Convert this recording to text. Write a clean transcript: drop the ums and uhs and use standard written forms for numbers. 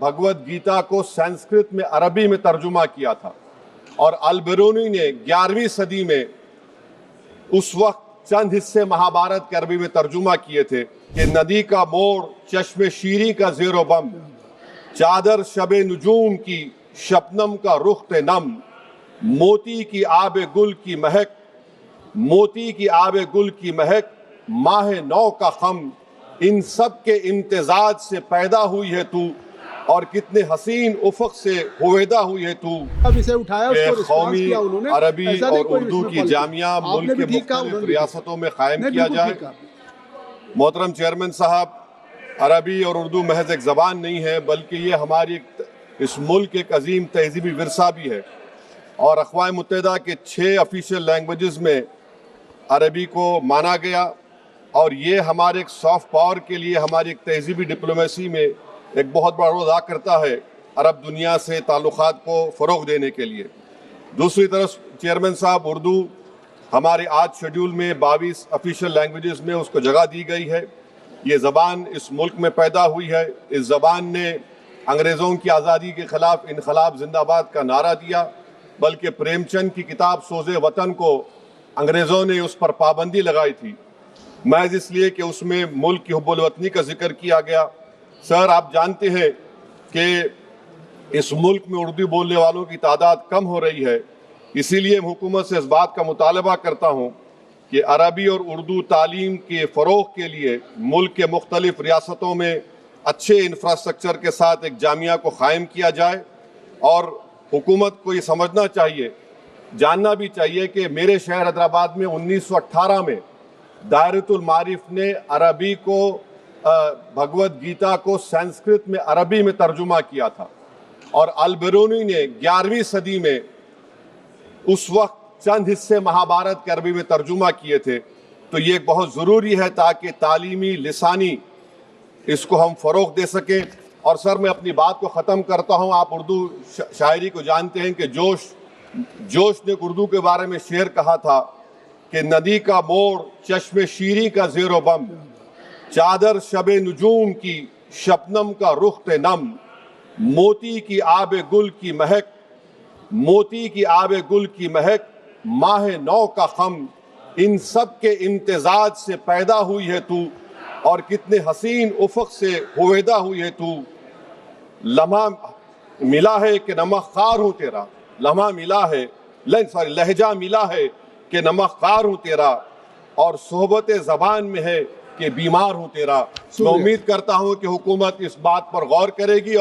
भगवद गीता को संस्कृत में अरबी में तर्जुमा किया था और अल-बिरूनी ने 11वीं सदी में उस वक्त चंद हिस्से महाभारत के अरबी में तर्जुमा किए थे कि नदी का मोड़, चश्मे शीरी का ज़ेरो बम, चादर शबे नुजूम की, शबनम का रुख्त नम, मोती की आबे गुल की महक, मोती की आबे गुल की महक, माह नौ का खम, इन सब के इम्तिजाज से पैदा हुई है तू और कितने हसीन उफक से हुवेदा हुई है तू। विषय उठाया, उसको रिस्पॉन्स किया उन्होंने। अरबी और उर्दू की जामिया मुल्क के मुख्तलिफ रियासतों में कायम किया जाए। मोहतरम चेयरमैन साहब, अरबी और उर्दू महज एक ज़बान नहीं है, बल्कि ये हमारी इस मुल्क एक अजीम तहजीबी विरसा भी है और अक़वाम मुत्तहिदा के 6 ऑफिशियल लैंग्वेजेस में अरबी को माना गया और ये हमारे एक सॉफ्ट पावर के लिए, हमारी एक तहजीबी डिप्लोमेसी में एक बहुत बड़ा रोल अदा करता है अरब दुनिया से ताल्लुकात को फ़रोग़ देने के लिए। दूसरी तरफ चेयरमैन साहब, उर्दू हमारे आज शेड्यूल में 22 ऑफिशियल लैंग्वेजेस में उसको जगह दी गई है। ये ज़बान इस मुल्क में पैदा हुई है। इस ज़बान ने अंग्रेज़ों की आज़ादी के ख़िलाफ़ इनक़लाब जिंदाबाद का नारा दिया, बल्कि प्रेमचंद की किताब सोज़े वतन को अंग्रेज़ों ने उस पर पाबंदी लगाई थी, महज इसलिए कि उसमें मुल्क की हुब्बुल वतनी का जिक्र किया गया। सर, आप जानते हैं कि इस मुल्क में उर्दू बोलने वालों की तादाद कम हो रही है, इसीलिए मैं हुकूमत से इस बात का मुतालबा करता हूँ कि अरबी और उर्दू तालीम के फ़रोग़ के लिए मुल्क के मुख्तलिफ़ रियासतों में अच्छे इंफ्रास्ट्रक्चर के साथ एक जामिया को क़ायम किया जाए। और हुकूमत को ये समझना चाहिए, जानना भी चाहिए कि मेरे शहर हैदराबाद में 1918 में दायरतुल मारिफ ने अरबी को भगवद गीता को संस्कृत में अरबी में तर्जुमा किया था और अल-बिरूनी ने 11वीं सदी में उस वक्त चंद हिस्से महाभारत के अरबी में तर्जुमा किए थे। तो ये बहुत ज़रूरी है ताकि तालीमी लिसानी इसको हम फ़रोग़ दे सकें। और सर, मैं अपनी बात को ख़त्म करता हूँ। आप उर्दू शायरी को जानते हैं कि जोश ने उर्दू के बारे में शेर कहा था कि नदी का मोड़, चश्मे शीरी का ज़ेरो बम, चादर शबे नुजूम की, शबनम का रुख्त नम, मोती की आबे गुल की महक, मोती की आबे गुल की महक, माह नौ का खम, इन सब के इम्तिजाज से पैदा हुई है तू और कितने हसीन उफक से हुवेदा हुई है तू। लम्हा मिला है कि नमक खार हूँ तेरा, लम्हा मिला है, लहजा मिला है कि नमक खार हूँ तेरा और सोहबत ज़बान में है कि बीमार हूँ तेरा। मैं उम्मीद करता हूँ कि हुकूमत इस बात पर गौर करेगी।